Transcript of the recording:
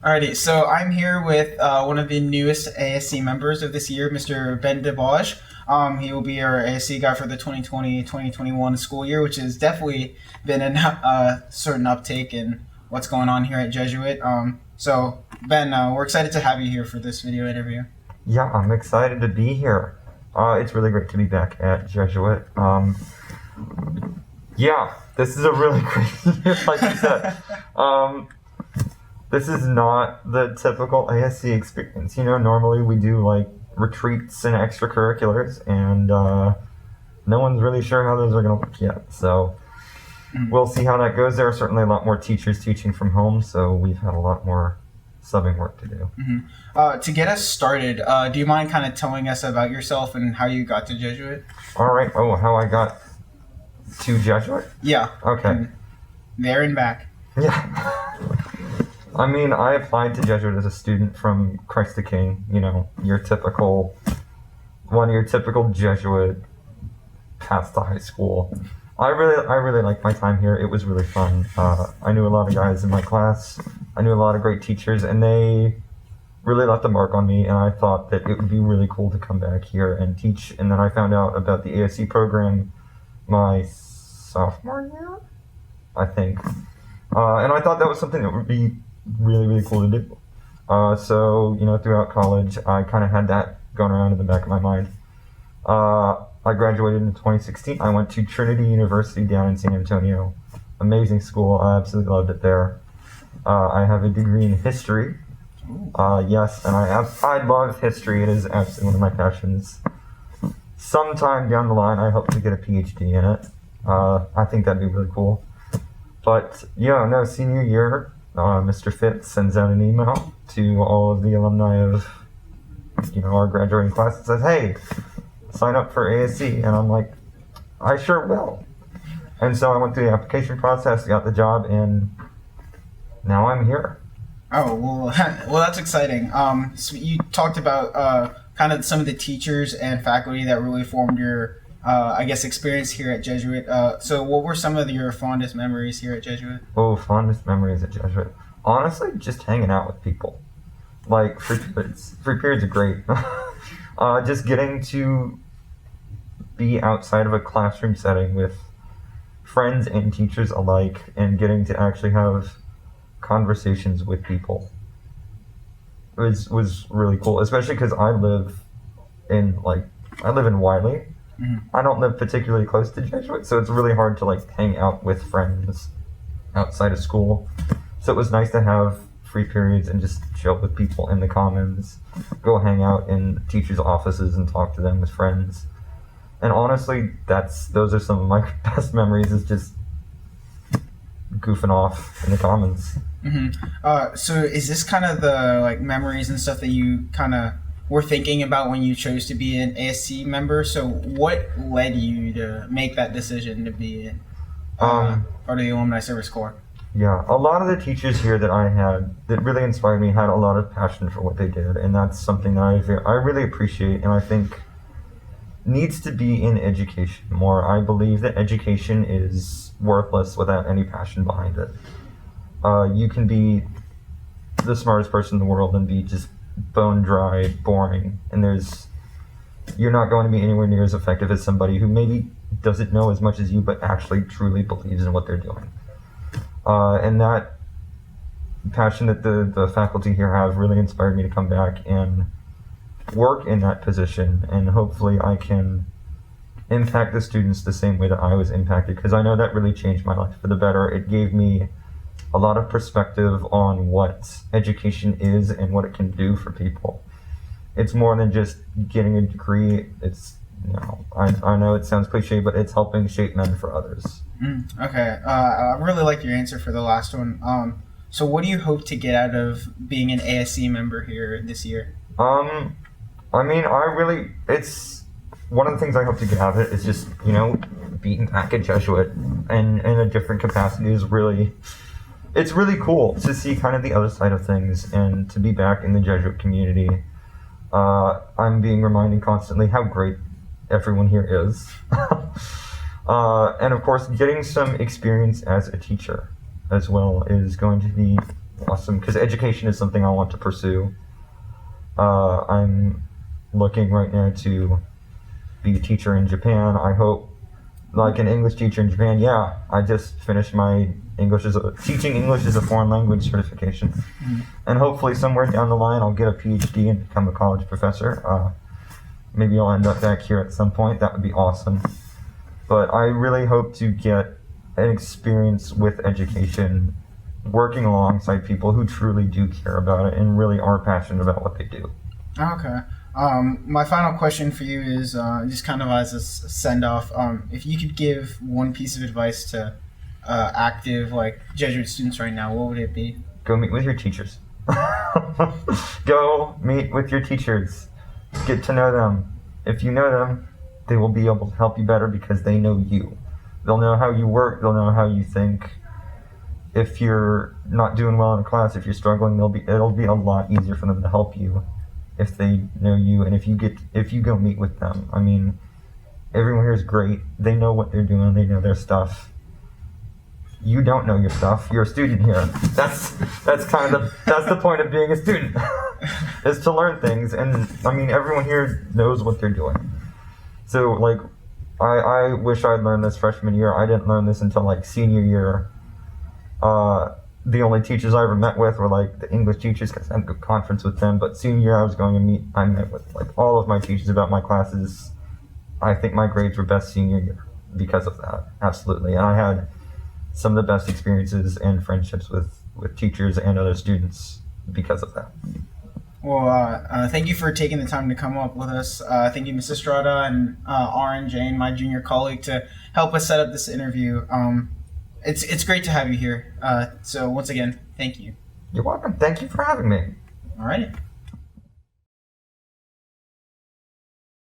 Alrighty, so I'm here with one of the newest ASC members of this year, Mr. Ben DeBauge. He will be our ASC guy for the 2020-2021 school year, which has definitely been a certain uptake in what's going on here at Jesuit. So, Ben, we're excited to have you here for this video interview. Yeah, I'm excited to be here. It's really great to be back at Jesuit. Yeah, this is a really great year, like you said. This is not the typical ASC experience. You know, normally we do like retreats and extracurriculars, and no one's really sure how those are going to look yet. So we'll see how that goes. There are certainly a lot more teachers teaching from home, so we've had a lot more subbing work to do. To get us started, do you mind kind of telling us about yourself and how you got to Jesuit? All right. Oh, how I got to Jesuit? Yeah. Okay. And there and back. Yeah. I mean, I applied to Jesuit as a student from Christ the King, you know, your typical Jesuit path to high school. I really liked my time here. It was really fun. I knew a lot of guys in my class. I knew a lot of great teachers, and they really left a mark on me, and I thought that it would be really cool to come back here and teach. And then I found out about the ASC program my sophomore year, I think. And I thought that was something that would be really cool to do. So, you know, throughout college, I kind of had that going around in the back of my mind. I graduated in 2016. I went to Trinity University down in San Antonio. Amazing school. I absolutely loved it there. I have a degree in history. Yes, and I love history. It is absolutely one of my passions. Sometime down the line, I hope to get a PhD in it. I think that'd be really cool. But, yeah, no, senior year, Mr. Fitz sends out an email to all of the alumni of, you know, our graduating class and says, hey, sign up for ASC. And I'm like, I sure will. And so I went through the application process, got the job, and now I'm here. Oh, well, that's exciting. So you talked about kind of some of the teachers and faculty that really formed your, I guess, experience here at Jesuit. So what were some of your fondest memories here at Jesuit? Oh, fondest memories at Jesuit. Honestly, just hanging out with people. Like, free periods. Free periods are great. Just getting to be outside of a classroom setting with friends and teachers alike, and getting to actually have conversations with people was really cool, especially because I live in Wiley. I don't live particularly close to Jesuit, so it's really hard to like hang out with friends outside of school. So it was nice to have free periods and just chill with people in the commons, go hang out in teachers' offices and talk to them as friends. And honestly, those are some of my best memories, is just goofing off in the commons. So is this kind of the like memories and stuff that you kind of were thinking about when you chose to be an ASC member? So what led you to make that decision to be part of the Alumni Service Corps? Yeah, a lot of the teachers here that I had that really inspired me had a lot of passion for what they did, and that's something that I really appreciate, and I think needs to be in education more. I believe that education is worthless without any passion behind it. You can be the smartest person in the world and be just bone dry, boring, and you're not going to be anywhere near as effective as somebody who maybe doesn't know as much as you but actually truly believes in what they're doing. And that passion that the faculty here have really inspired me to come back and work in that position, and hopefully I can impact the students the same way that I was impacted, because I know that really changed my life for the better. It gave me a lot of perspective on what education is and what it can do for people. It's more than just getting a degree. It's, you know, I know it sounds cliche, but it's helping shape men for others. Okay. I really like your answer for the last one. So what do you hope to get out of being an ASC member here this year? I mean, it's one of the things I hope to get out of it is just, you know, being back at Jesuit and in a different capacity is it's really cool to see kind of the other side of things and to be back in the Jesuit community. I'm being reminded constantly how great everyone here is. And of course, getting some experience as a teacher as well is going to be awesome because education is something I want to pursue. I'm looking right now to be a teacher in Japan. I hope, like an English teacher in Japan. Yeah, I just finished my teaching English as a foreign language certification, and hopefully somewhere down the line I'll get a PhD and become a college professor. Maybe I'll end up back here at some point. That would be awesome. But I really hope to get an experience with education, working alongside people who truly do care about it and really are passionate about what they do. Okay. My final question for you is just kind of as a send-off. If you could give one piece of advice to active Jesuit students right now, what would it be? Go meet with your teachers. Go meet with your teachers. Get to know them. If you know them, they will be able to help you better because they know you. They'll know how you work. They'll know how you think. If you're not doing well in a class, if you're struggling, it'll be a lot easier for them to help you if they know you and if you go meet with them. I mean, everyone here is great. They know what they're doing. They know their stuff. You don't know your stuff. You're a student here. That's the point of being a student, is to learn things. And I mean, everyone here knows what they're doing. So I wish I'd learned this freshman year. I didn't learn this until senior year. The only teachers I ever met with were the English teachers because I had a good conference with them. But senior year I met with all of my teachers about my classes. I think my grades were best senior year because of that. Absolutely. And I had some of the best experiences and friendships with teachers and other students because of that. Well, thank you for taking the time to come up with us. Thank you, Ms. Estrada and Aaron Jane, my junior colleague, to help us set up this interview. It's great to have you here. So once again, thank you. You're welcome. Thank you for having me. All right.